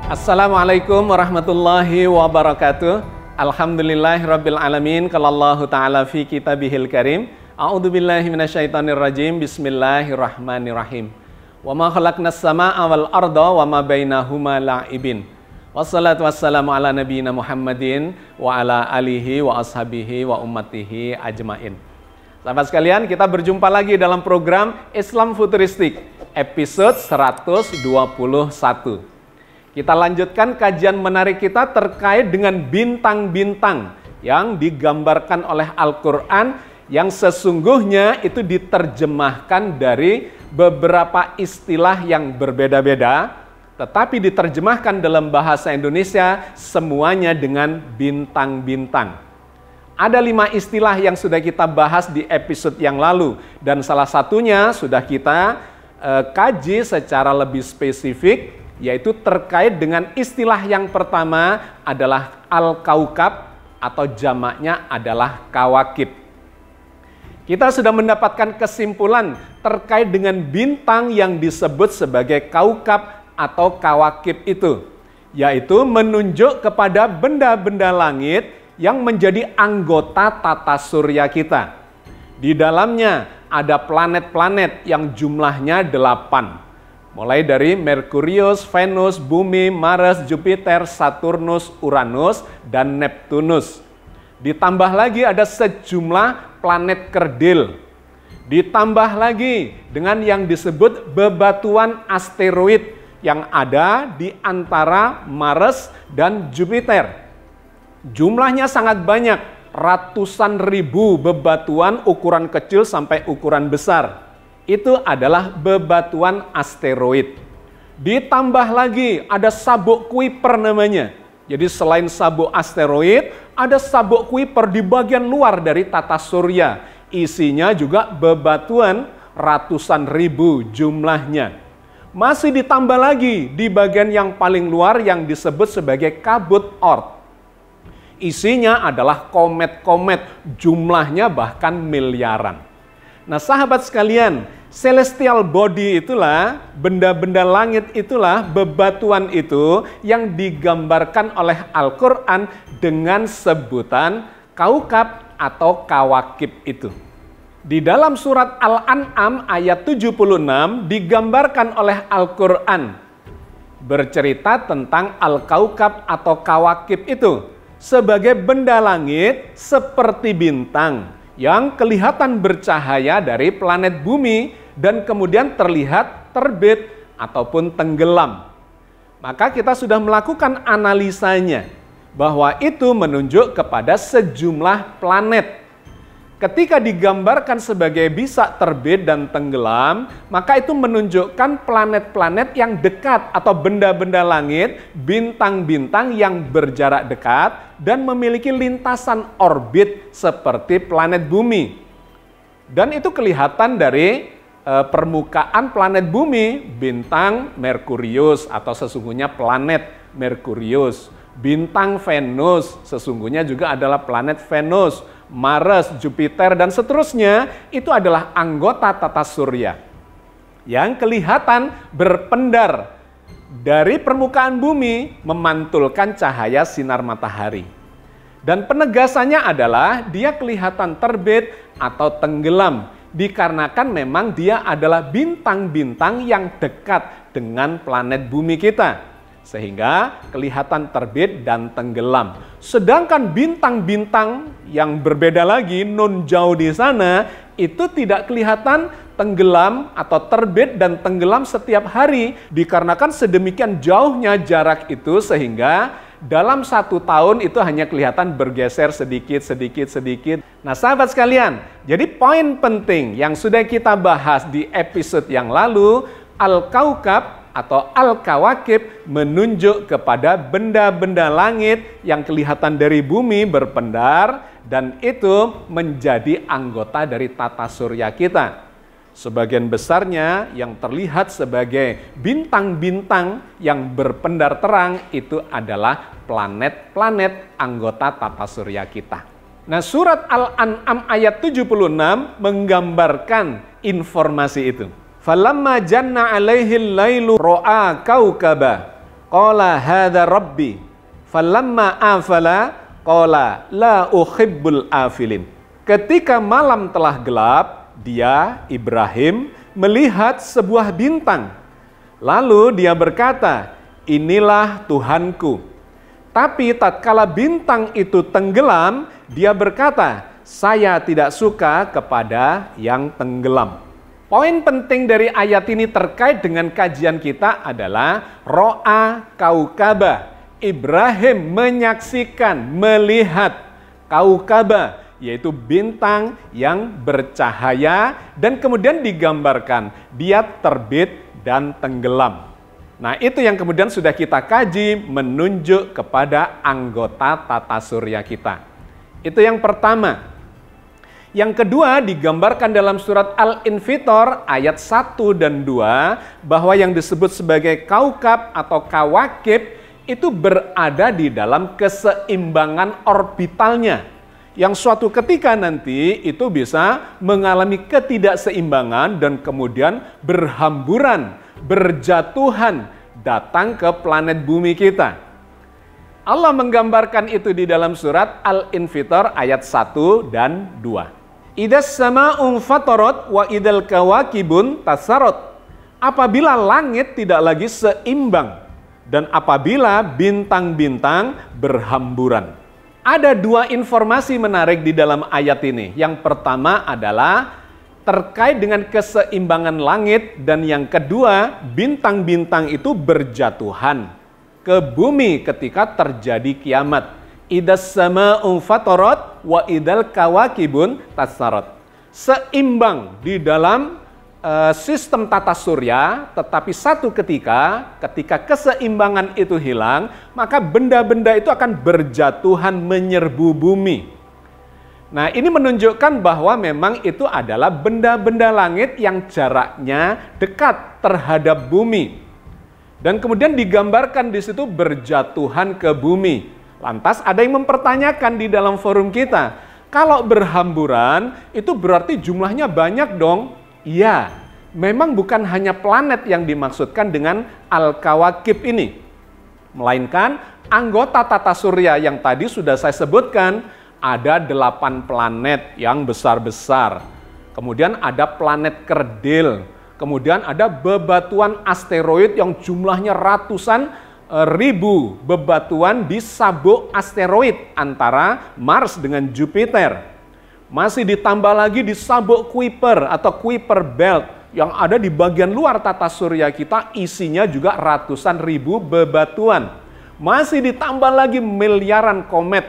Assalamualaikum warahmatullahi wabarakatuh. Alhamdulillahirabbil alamin. Qala Allahu ta'ala fi kitabihil karim. A'udzubillahi minasyaitonir rajim. Bismillahirrahmanirrahim. Wa ma khalaqnas samaa'a wal arda wa ma bainahuma la'ibin. Wassalatu wassalamu ala nabiyyina Muhammadin wa ala alihi wa ashabihi wa ummatihi ajmain. Sahabat sekalian, kita berjumpa lagi dalam program Islam Futuristik episode 121. Kita lanjutkan kajian menarik kita terkait dengan bintang-bintang yang digambarkan oleh Al-Quran yang sesungguhnya itu diterjemahkan dari beberapa istilah yang berbeda-beda, tetapi diterjemahkan dalam bahasa Indonesia semuanya dengan bintang-bintang. Ada 5 istilah yang sudah kita bahas di episode yang lalu, dan salah satunya sudah kita kaji secara lebih spesifik, yaitu terkait dengan istilah yang pertama adalah Al-Kaukab atau jamaknya adalah Kawakib. Kita sudah mendapatkan kesimpulan terkait dengan bintang yang disebut sebagai Kaukab atau Kawakib itu, yaitu menunjuk kepada benda-benda langit yang menjadi anggota tata surya kita. Di dalamnya ada planet-planet yang jumlahnya 8. Mulai dari Merkurius, Venus, Bumi, Mars, Jupiter, Saturnus, Uranus, dan Neptunus. Ditambah lagi ada sejumlah planet kerdil. Ditambah lagi dengan yang disebut bebatuan asteroid yang ada di antara Mars dan Jupiter. Jumlahnya sangat banyak, ratusan ribu bebatuan ukuran kecil sampai ukuran besar. Itu adalah bebatuan asteroid. Ditambah lagi ada sabuk Kuiper namanya. Jadi selain sabuk asteroid, ada sabuk Kuiper di bagian luar dari tata surya. Isinya juga bebatuan ratusan ribu jumlahnya. Masih ditambah lagi di bagian yang paling luar yang disebut sebagai kabut Oort. Isinya adalah komet-komet, jumlahnya bahkan miliaran. Nah sahabat sekalian, celestial body itulah, benda-benda langit itulah, bebatuan itu yang digambarkan oleh Al-Quran dengan sebutan Kaukab atau Kawakib itu. Di dalam surat Al-An'am ayat 76 digambarkan oleh Al-Quran, bercerita tentang Al-Kaukab atau Kawakib itu sebagai benda langit seperti bintang yang kelihatan bercahaya dari planet bumi dan kemudian terlihat terbit ataupun tenggelam. Maka kita sudah melakukan analisanya bahwa itu menunjuk kepada sejumlah planet. Ketika digambarkan sebagai bisa terbit dan tenggelam, maka itu menunjukkan planet-planet yang dekat atau benda-benda langit, bintang-bintang yang berjarak dekat dan memiliki lintasan orbit seperti planet bumi. Dan itu kelihatan dari permukaan planet bumi, bintang Merkurius atau sesungguhnya planet Merkurius. Bintang Venus sesungguhnya juga adalah planet Venus. Mars, Jupiter, dan seterusnya itu adalah anggota tata surya yang kelihatan berpendar dari permukaan bumi memantulkan cahaya sinar matahari. Dan penegasannya adalah dia kelihatan terbit atau tenggelam dikarenakan memang dia adalah bintang-bintang yang dekat dengan planet bumi kita. Sehingga kelihatan terbit dan tenggelam. Sedangkan bintang-bintang yang berbeda lagi, non jauh di sana, itu tidak kelihatan tenggelam atau terbit dan tenggelam setiap hari. Dikarenakan sedemikian jauhnya jarak itu sehingga dalam 1 tahun itu hanya kelihatan bergeser sedikit. Nah sahabat sekalian, jadi poin penting yang sudah kita bahas di episode yang lalu, Al-Kaukab atau Al-Kawakib menunjuk kepada benda-benda langit yang kelihatan dari bumi berpendar dan itu menjadi anggota dari tata surya kita. Sebagian besarnya yang terlihat sebagai bintang-bintang yang berpendar terang itu adalah planet-planet anggota tata surya kita. Nah, surat Al-An'am ayat 76 menggambarkan informasi itu. Falamma janna alaihil lailu ra'a kaukaba qala hadza rabbi falamma afala qala la uhibbul afilin. Ketika malam telah gelap, dia Ibrahim melihat sebuah bintang. Lalu dia berkata, inilah Tuhanku. Tapi tatkala bintang itu tenggelam, dia berkata, saya tidak suka kepada yang tenggelam. Poin penting dari ayat ini terkait dengan kajian kita adalah ro'a kaukaba. Ibrahim menyaksikan, melihat kaukaba, yaitu bintang yang bercahaya, dan kemudian digambarkan dia terbit dan tenggelam. Nah, itu yang kemudian sudah kita kaji, menunjuk kepada anggota tata surya kita. Itu yang pertama. Yang kedua digambarkan dalam surat Al-Infitor ayat 1 dan 2, bahwa yang disebut sebagai kaukab atau kawakib itu berada di dalam keseimbangan orbitalnya, yang suatu ketika nanti itu bisa mengalami ketidakseimbangan dan kemudian berhamburan, berjatuhan, datang ke planet bumi kita. Allah menggambarkan itu di dalam surat Al-Infitor ayat 1 dan 2. Idas sama'un fatarat wa idal kawakibun tasarot. Apabila langit tidak lagi seimbang dan apabila bintang-bintang berhamburan. Ada dua informasi menarik di dalam ayat ini. Yang pertama adalah terkait dengan keseimbangan langit, dan yang kedua bintang-bintang itu berjatuhan ke bumi ketika terjadi kiamat. Idas sama'un fatarat wa idal kawakibun tasarot. Seimbang di dalam sistem tata surya, tetapi satu ketika keseimbangan itu hilang, maka benda-benda itu akan berjatuhan menyerbu bumi. Nah, ini menunjukkan bahwa memang itu adalah benda-benda langit yang jaraknya dekat terhadap bumi. Dan kemudian digambarkan di situ berjatuhan ke bumi. Lantas ada yang mempertanyakan di dalam forum kita, kalau berhamburan itu berarti jumlahnya banyak dong? Iya, memang bukan hanya planet yang dimaksudkan dengan al-kawakib ini, melainkan anggota tata surya yang tadi sudah saya sebutkan. Ada 8 planet yang besar-besar, kemudian ada planet kerdil, kemudian ada bebatuan asteroid yang jumlahnya ratusan ribu bebatuan di sabuk asteroid antara Mars dengan Jupiter. Masih ditambah lagi di sabuk Kuiper atau Kuiper Belt yang ada di bagian luar tata surya kita, isinya juga ratusan ribu bebatuan. Masih ditambah lagi miliaran komet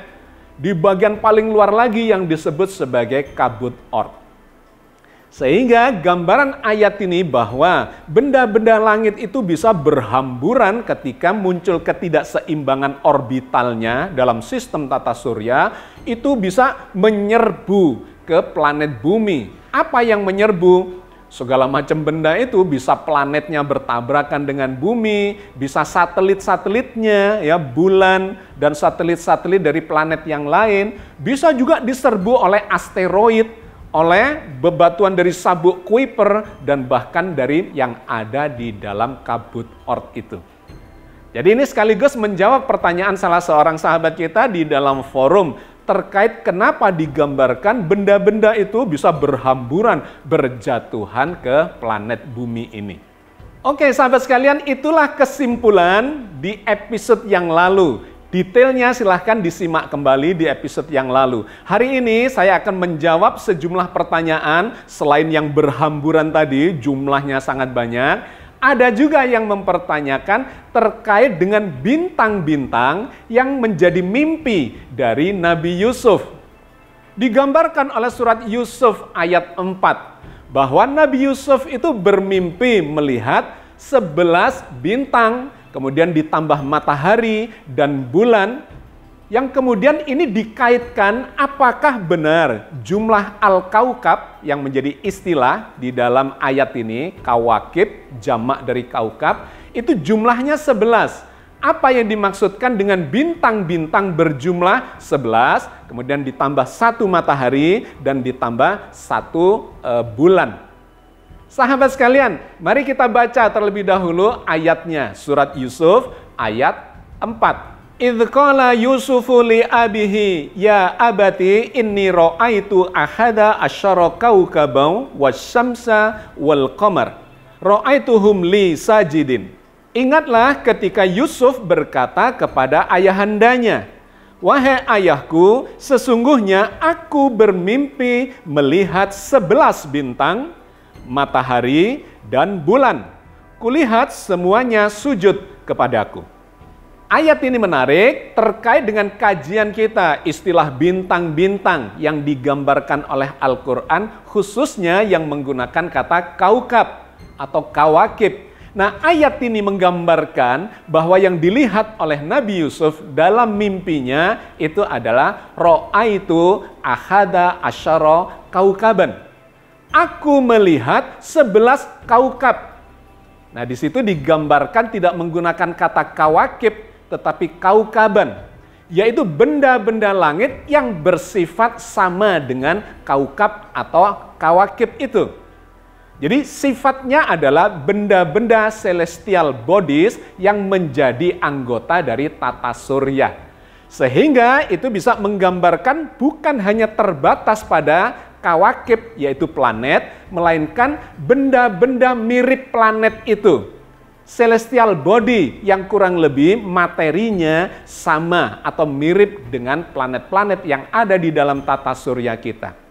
di bagian paling luar lagi yang disebut sebagai kabut Oort. Sehingga gambaran ayat ini bahwa benda-benda langit itu bisa berhamburan ketika muncul ketidakseimbangan orbitalnya dalam sistem tata surya, itu bisa menyerbu ke planet bumi. Apa yang menyerbu? Segala macam benda itu, bisa planetnya bertabrakan dengan bumi, bisa satelit-satelitnya, ya, bulan dan satelit-satelit dari planet yang lain, bisa juga diserbu oleh asteroid, oleh bebatuan dari sabuk Kuiper, dan bahkan dari yang ada di dalam kabut Oort itu. Jadi ini sekaligus menjawab pertanyaan salah seorang sahabat kita di dalam forum terkait kenapa digambarkan benda-benda itu bisa berhamburan, berjatuhan ke planet bumi ini. Oke sahabat sekalian, itulah kesimpulan di episode yang lalu. Detailnya silahkan disimak kembali di episode yang lalu. Hari ini saya akan menjawab sejumlah pertanyaan. Selain yang berhamburan tadi, jumlahnya sangat banyak. Ada juga yang mempertanyakan terkait dengan bintang-bintang yang menjadi mimpi dari Nabi Yusuf. Digambarkan oleh surat Yusuf ayat 4, bahwa Nabi Yusuf itu bermimpi melihat 11 bintang, kemudian ditambah matahari dan bulan, yang kemudian ini dikaitkan apakah benar jumlah al-kaukab yang menjadi istilah di dalam ayat ini, kawakib, jamak dari kaukab, itu jumlahnya 11. Apa yang dimaksudkan dengan bintang-bintang berjumlah 11, kemudian ditambah 1 matahari dan ditambah 1 bulan. Sahabat sekalian, mari kita baca terlebih dahulu ayatnya, surat Yusuf ayat 4. Idh qala Yusufu li abihi ya abati inni ra'aitu ahada asyara kawkaban wasyamsa wal qamar ra'aituhum li sajidin. Ingatlah ketika Yusuf berkata kepada ayahandanya, wahai ayahku, sesungguhnya aku bermimpi melihat 11 bintang, matahari dan bulan. Kulihat semuanya sujud kepadaku. Ayat ini menarik terkait dengan kajian kita istilah bintang-bintang yang digambarkan oleh Al-Quran, khususnya yang menggunakan kata kaukab atau kawakib. Nah, ayat ini menggambarkan bahwa yang dilihat oleh Nabi Yusuf dalam mimpinya itu adalah ro'aitu ahada asyara kaukaban. Aku melihat 11 kaukab. Nah, di situ digambarkan tidak menggunakan kata kawakib, tetapi kaukaban, yaitu benda-benda langit yang bersifat sama dengan kaukab atau kawakib itu. Jadi sifatnya adalah benda-benda celestial bodies yang menjadi anggota dari tata surya. Sehingga itu bisa menggambarkan bukan hanya terbatas pada kawakib yaitu planet, melainkan benda-benda mirip planet itu. Celestial body yang kurang lebih materinya sama atau mirip dengan planet-planet yang ada di dalam tata surya kita.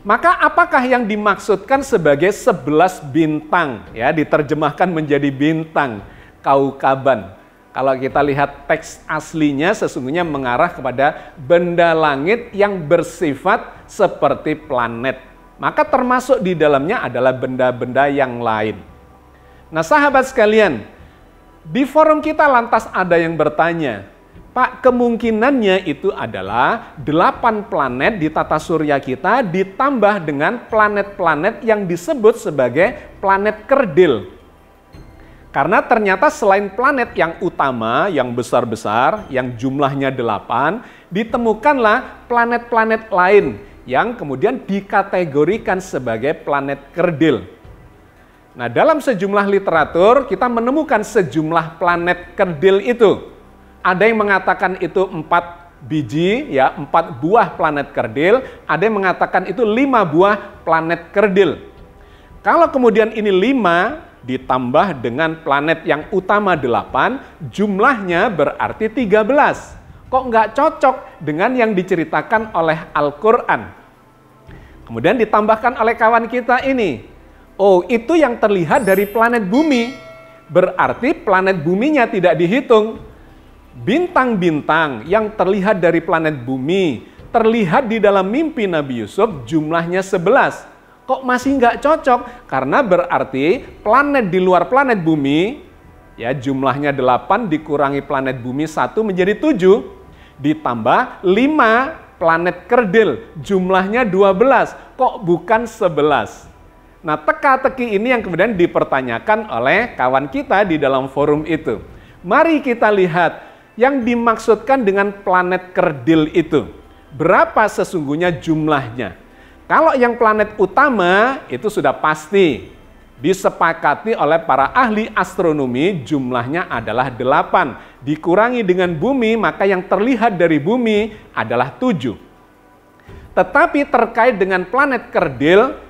Maka apakah yang dimaksudkan sebagai 11 bintang? Ya, diterjemahkan menjadi bintang, kaukaban. Kalau kita lihat teks aslinya sesungguhnya mengarah kepada benda langit yang bersifat seperti planet. Maka termasuk di dalamnya adalah benda-benda yang lain. Nah, sahabat sekalian, di forum kita lantas ada yang bertanya, Pak, kemungkinannya itu adalah 8 planet di tata surya kita ditambah dengan planet-planet yang disebut sebagai planet kerdil. Karena ternyata selain planet yang utama, yang besar-besar, yang jumlahnya 8, ditemukanlah planet-planet lain yang kemudian dikategorikan sebagai planet kerdil. Nah, dalam sejumlah literatur kita menemukan sejumlah planet kerdil itu. Ada yang mengatakan itu 4 biji, ya 4 buah planet kerdil. Ada yang mengatakan itu 5 buah planet kerdil. Kalau kemudian ini 5 ditambah dengan planet yang utama 8, jumlahnya berarti 13. Kok nggak cocok dengan yang diceritakan oleh Al-Quran? Kemudian ditambahkan oleh kawan kita ini. Oh, itu yang terlihat dari planet bumi. Berarti planet buminya tidak dihitung. Bintang-bintang yang terlihat dari planet bumi, terlihat di dalam mimpi Nabi Yusuf jumlahnya 11. Kok masih nggak cocok? Karena berarti planet di luar planet bumi, ya jumlahnya 8 dikurangi planet bumi 1 menjadi 7. Ditambah 5 planet kerdil, jumlahnya 12. Kok bukan 11? Nah, teka-teki ini yang kemudian dipertanyakan oleh kawan kita di dalam forum itu. Mari kita lihat yang dimaksudkan dengan planet kerdil itu. Berapa sesungguhnya jumlahnya? Kalau yang planet utama itu sudah pasti disepakati oleh para ahli astronomi jumlahnya adalah 8. Dikurangi dengan bumi, maka yang terlihat dari bumi adalah 7. Tetapi terkait dengan planet kerdil,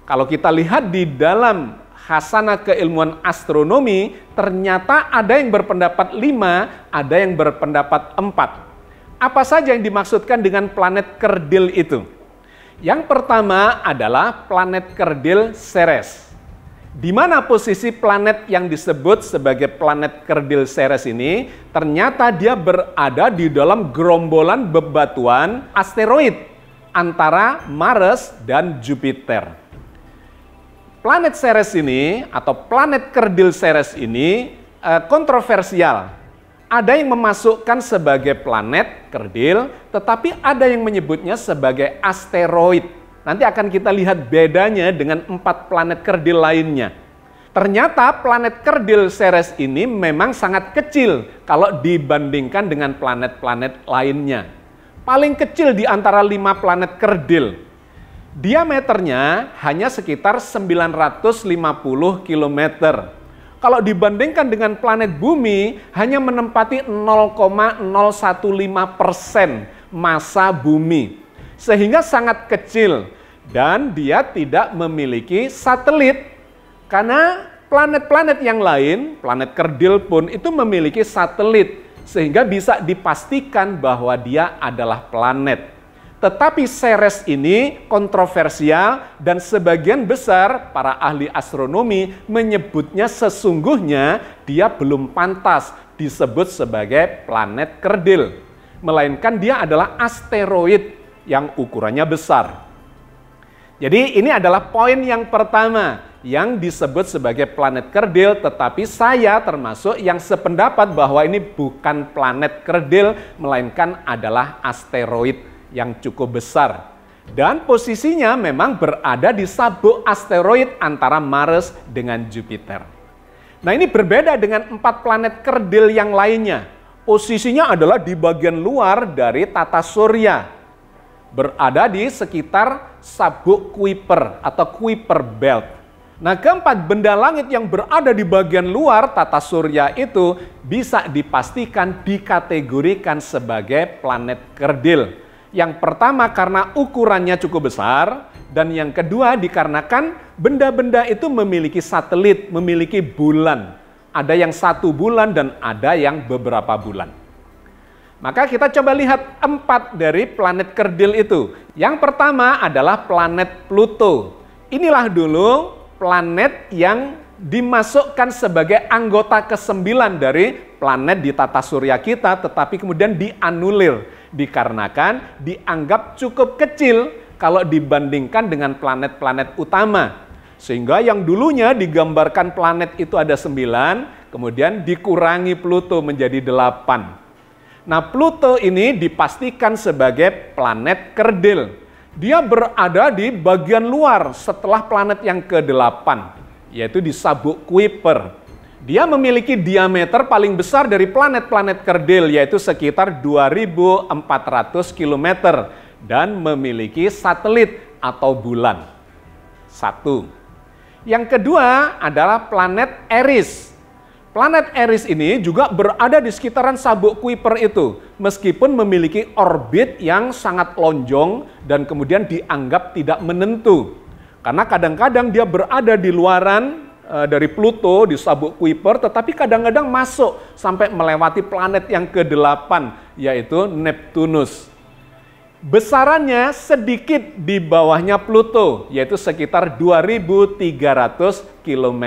kalau kita lihat di dalam khasanah keilmuan astronomi, ternyata ada yang berpendapat 5, ada yang berpendapat 4. Apa saja yang dimaksudkan dengan planet kerdil itu? Yang pertama adalah planet kerdil Ceres. Di mana posisi planet yang disebut sebagai planet kerdil Ceres ini? Ternyata dia berada di dalam gerombolan bebatuan asteroid antara Mars dan Jupiter. Planet Ceres ini atau planet kerdil Ceres ini kontroversial. Ada yang memasukkan sebagai planet kerdil, tetapi ada yang menyebutnya sebagai asteroid. Nanti akan kita lihat bedanya dengan 4 planet kerdil lainnya. Ternyata planet kerdil Ceres ini memang sangat kecil kalau dibandingkan dengan planet-planet lainnya. Paling kecil di antara 5 planet kerdil. Diameternya hanya sekitar 950 km. Kalau dibandingkan dengan planet bumi, hanya menempati 0,015% massa bumi. Sehingga sangat kecil dan dia tidak memiliki satelit. Karena planet-planet yang lain, planet kerdil pun itu memiliki satelit. Sehingga bisa dipastikan bahwa dia adalah planet. Tetapi Ceres ini kontroversial dan sebagian besar para ahli astronomi menyebutnya sesungguhnya dia belum pantas disebut sebagai planet kerdil. Melainkan dia adalah asteroid yang ukurannya besar. Jadi ini adalah poin yang pertama yang disebut sebagai planet kerdil, tetapi saya termasuk yang sependapat bahwa ini bukan planet kerdil, melainkan adalah asteroid yang cukup besar. Dan posisinya memang berada di sabuk asteroid antara Mars dengan Jupiter. Nah, ini berbeda dengan 4 planet kerdil yang lainnya. Posisinya adalah di bagian luar dari tata surya. Berada di sekitar sabuk Kuiper atau Kuiper Belt. Nah, keempat benda langit yang berada di bagian luar tata surya itu bisa dipastikan dikategorikan sebagai planet kerdil. Yang pertama karena ukurannya cukup besar, dan yang kedua dikarenakan benda-benda itu memiliki satelit, memiliki bulan. Ada yang 1 bulan dan ada yang beberapa bulan. Maka kita coba lihat 4 dari planet kerdil itu. Yang pertama adalah planet Pluto. Inilah dulu planet yang dimasukkan sebagai anggota ke-9 dari planet di tata surya kita, tetapi kemudian dianulir. Dikarenakan dianggap cukup kecil kalau dibandingkan dengan planet-planet utama. Sehingga yang dulunya digambarkan planet itu ada 9, kemudian dikurangi Pluto menjadi 8. Nah, Pluto ini dipastikan sebagai planet kerdil. Dia berada di bagian luar setelah planet yang ke-8, yaitu di sabuk Kuiper. Dia memiliki diameter paling besar dari planet-planet kerdil, yaitu sekitar 2.400 km dan memiliki satelit atau bulan. 1. Yang kedua adalah planet Eris. Planet Eris ini juga berada di sekitaran sabuk Kuiper itu, meskipun memiliki orbit yang sangat lonjong dan kemudian dianggap tidak menentu. Karena kadang-kadang dia berada di luaran dari Pluto di sabuk Kuiper, tetapi kadang-kadang masuk sampai melewati planet yang ke-8, yaitu Neptunus. Besarannya sedikit di bawahnya Pluto, yaitu sekitar 2.300 km.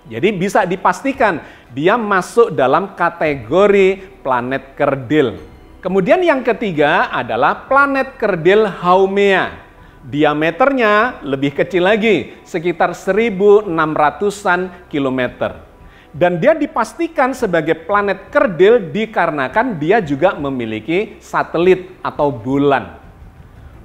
Jadi bisa dipastikan dia masuk dalam kategori planet kerdil. Kemudian yang ketiga adalah planet kerdil Haumea. Diameternya lebih kecil lagi, sekitar 1.600-an kilometer. Dan dia dipastikan sebagai planet kerdil dikarenakan dia juga memiliki satelit atau bulan.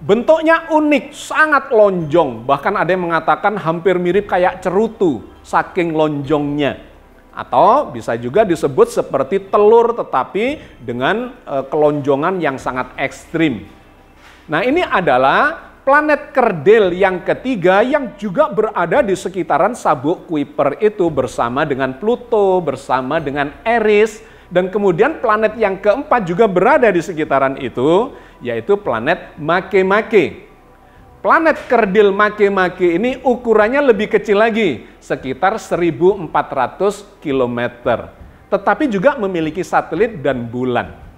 Bentuknya unik, sangat lonjong, bahkan ada yang mengatakan hampir mirip kayak cerutu, saking lonjongnya. Atau bisa juga disebut seperti telur tetapi dengan kelonjongan yang sangat ekstrim. Nah, ini adalah planet kerdil yang ketiga yang juga berada di sekitaran sabuk Kuiper itu bersama dengan Pluto, bersama dengan Eris, dan kemudian planet yang keempat juga berada di sekitaran itu, yaitu planet Makemake. Planet kerdil Makemake ini ukurannya lebih kecil lagi, sekitar 1.400 km, tetapi juga memiliki satelit dan bulan.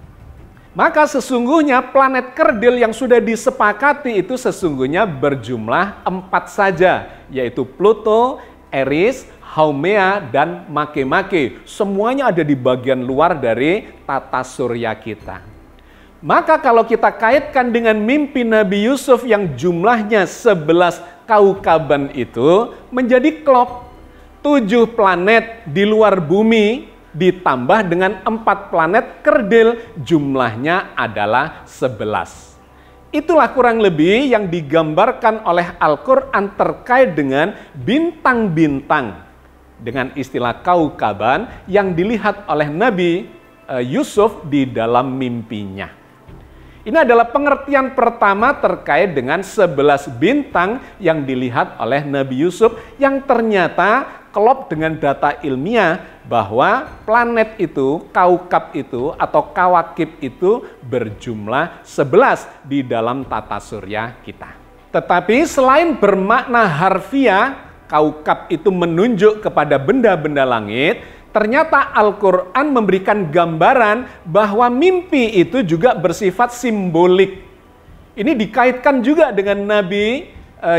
Maka sesungguhnya planet kerdil yang sudah disepakati itu sesungguhnya berjumlah 4 saja, yaitu Pluto, Eris, Haumea, dan Makemake. Semuanya ada di bagian luar dari tata surya kita. Maka kalau kita kaitkan dengan mimpi Nabi Yusuf yang jumlahnya 11 kaukaban itu menjadi klop. 7 planet di luar bumi ditambah dengan 4 planet kerdil, jumlahnya adalah 11. Itulah kurang lebih yang digambarkan oleh Al-Quran terkait dengan bintang-bintang dengan istilah kaukaban yang dilihat oleh Nabi Yusuf di dalam mimpinya. Ini adalah pengertian pertama terkait dengan 11 bintang yang dilihat oleh Nabi Yusuf yang ternyata klop dengan data ilmiah bahwa planet itu, kaukab itu atau kawakib itu berjumlah 11 di dalam tata surya kita. Tetapi selain bermakna harfiah, kaukab itu menunjuk kepada benda-benda langit, ternyata Al-Quran memberikan gambaran bahwa mimpi itu juga bersifat simbolik. Ini dikaitkan juga dengan Nabi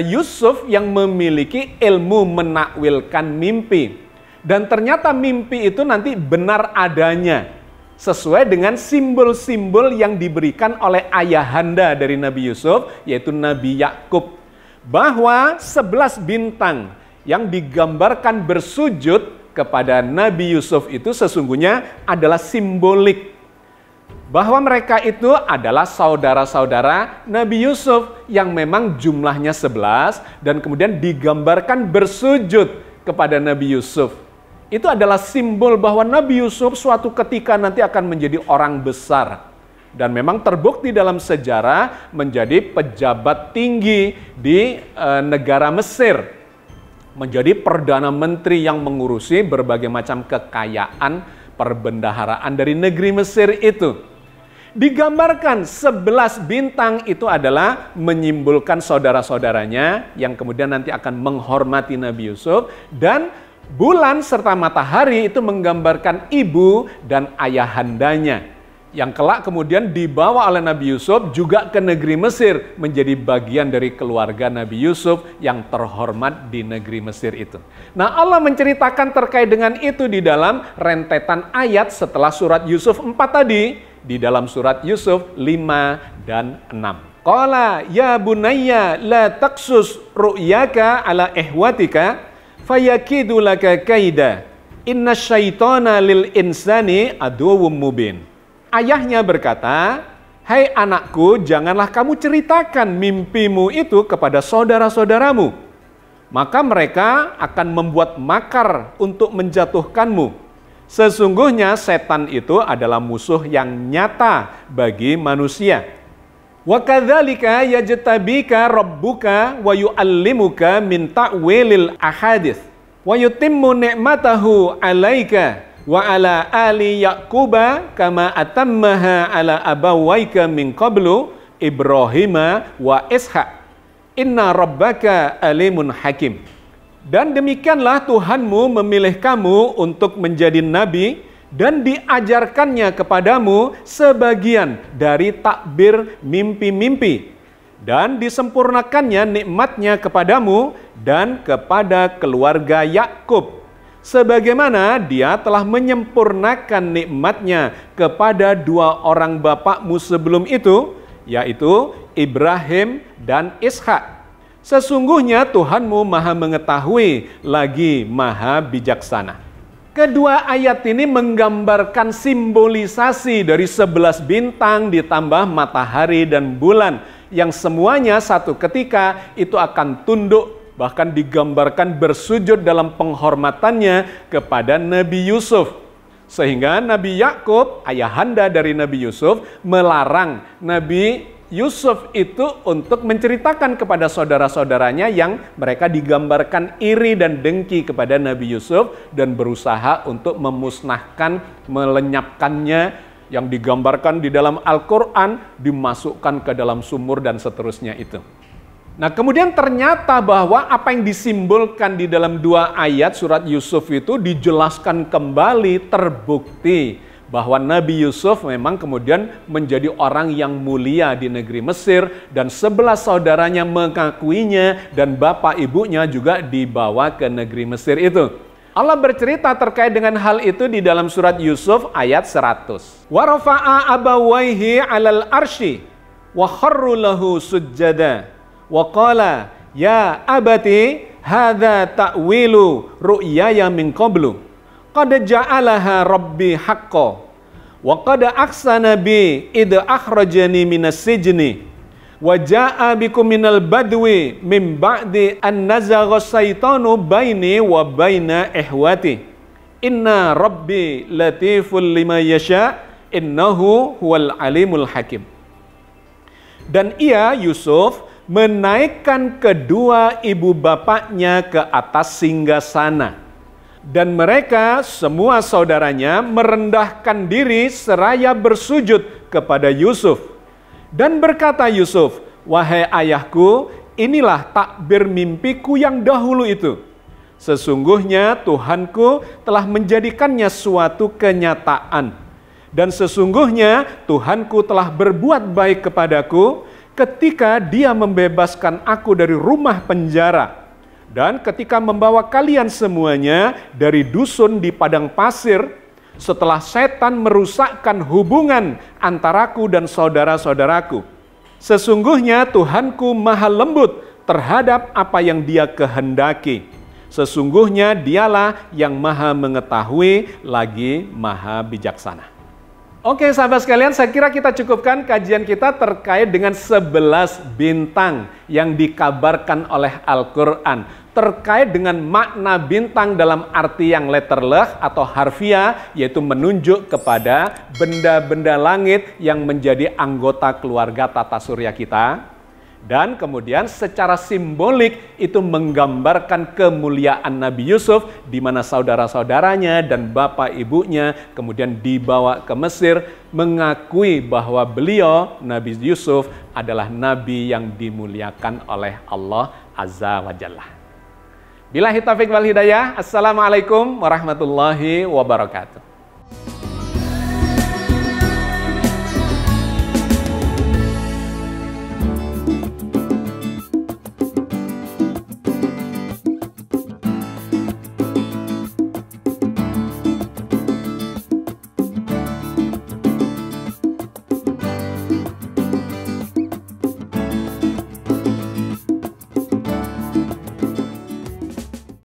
Yusuf yang memiliki ilmu menakwilkan mimpi. Dan ternyata mimpi itu nanti benar adanya, sesuai dengan simbol-simbol yang diberikan oleh ayahanda dari Nabi Yusuf, yaitu Nabi Yakub. Bahwa 11 bintang yang digambarkan bersujud kepada Nabi Yusuf itu sesungguhnya adalah simbolik bahwa mereka itu adalah saudara-saudara Nabi Yusuf yang memang jumlahnya 11 dan kemudian digambarkan bersujud kepada Nabi Yusuf. Itu adalah simbol bahwa Nabi Yusuf suatu ketika nanti akan menjadi orang besar dan memang terbukti dalam sejarah menjadi pejabat tinggi di negara Mesir. Menjadi Perdana Menteri yang mengurusi berbagai macam kekayaan perbendaharaan dari negeri Mesir itu. Digambarkan 11 bintang itu adalah menyimbolkan saudara-saudaranya yang kemudian nanti akan menghormati Nabi Yusuf, dan bulan serta matahari itu menggambarkan ibu dan ayahandanya yang kelak kemudian dibawa oleh Nabi Yusuf juga ke negeri Mesir menjadi bagian dari keluarga Nabi Yusuf yang terhormat di negeri Mesir itu. Nah, Allah menceritakan terkait dengan itu di dalam rentetan ayat setelah surat Yusuf 4 tadi, di dalam surat Yusuf 5 dan 6. Qala ya bunayya la taqsus ru'yaka ala ihwatika fayakidu laka kaida inna syaitana lil insani aduwwum mubin. Ayahnya berkata, "Hai anakku, janganlah kamu ceritakan mimpimu itu kepada saudara-saudaramu. Maka mereka akan membuat makar untuk menjatuhkanmu. Sesungguhnya setan itu adalah musuh yang nyata bagi manusia. Wa kadzalika yajtabika rabbuka wa yu'allimuka min ta'wilil ahadits wa yutimmu ni'matahu 'alaika wa ala ali Yaquba kama atammaha ala abawaika min qablu Ibrahima wa Ishaq. Inna rabbaka alimun hakim." Dan demikianlah Tuhanmu memilih kamu untuk menjadi nabi dan diajarkannya kepadamu sebagian dari takbir mimpi-mimpi dan disempurnakannya nikmatnya kepadamu dan kepada keluarga Yakub, sebagaimana dia telah menyempurnakan nikmatnya kepada dua orang bapakmu sebelum itu, yaitu Ibrahim dan Ishak. Sesungguhnya Tuhanmu maha mengetahui lagi maha bijaksana. Kedua ayat ini menggambarkan simbolisasi dari 11 bintang ditambah matahari dan bulan yang semuanya satu ketika itu akan tunduk, bahkan digambarkan bersujud dalam penghormatannya kepada Nabi Yusuf. Sehingga Nabi Yakub, ayahanda dari Nabi Yusuf, melarang Nabi Yusuf itu untuk menceritakan kepada saudara-saudaranya yang mereka digambarkan iri dan dengki kepada Nabi Yusuf dan berusaha untuk memusnahkan, melenyapkannya, yang digambarkan di dalam Al-Quran dimasukkan ke dalam sumur dan seterusnya itu. Nah, kemudian ternyata bahwa apa yang disimbolkan di dalam dua ayat surat Yusuf itu dijelaskan kembali, terbukti bahwa Nabi Yusuf memang kemudian menjadi orang yang mulia di negeri Mesir dan 11 saudaranya mengakuinya dan bapak ibunya juga dibawa ke negeri Mesir itu. Allah bercerita terkait dengan hal itu di dalam surat Yusuf ayat 100. Wa rafa'a abawaihi 'alal arsy wa kharru lahu sujjada wa qala ya abati hadza ta'wilu ru'yaya min qablu qad ja'alaha rabbi haqqan wa qad ahsana bi id akhrajani minas sijni wa jaa bikum minal badwi min ba'di an nazagha syaitanu baini wa baina ihwati inna rabbi latiful lima yasha innahu huwal alimul hakim. Dan ia, Yusuf, menaikkan kedua ibu bapaknya ke atas singgasana. Dan mereka, semua saudaranya, merendahkan diri seraya bersujud kepada Yusuf. Dan berkata Yusuf, "Wahai ayahku, inilah takbir mimpiku yang dahulu itu. Sesungguhnya Tuhanku telah menjadikannya suatu kenyataan. Dan sesungguhnya Tuhanku telah berbuat baik kepadaku ketika Dia membebaskan aku dari rumah penjara. Dan ketika membawa kalian semuanya dari dusun di padang pasir, setelah setan merusakkan hubungan antaraku dan saudara-saudaraku. Sesungguhnya Tuhanku maha lembut terhadap apa yang Dia kehendaki. Sesungguhnya Dialah yang maha mengetahui lagi maha bijaksana." Oke sahabat sekalian, saya kira kita cukupkan kajian kita terkait dengan 11 bintang yang dikabarkan oleh Al-Quran. Terkait dengan makna bintang dalam arti yang letterleh atau harfiah, yaitu menunjuk kepada benda-benda langit yang menjadi anggota keluarga tata surya kita. Dan kemudian secara simbolik itu menggambarkan kemuliaan Nabi Yusuf, di mana saudara-saudaranya dan bapak ibunya kemudian dibawa ke Mesir, mengakui bahwa beliau, Nabi Yusuf, adalah nabi yang dimuliakan oleh Allah Azza wa Jalla. Billahi taufiq wal hidayah. Assalamualaikum warahmatullahi wabarakatuh.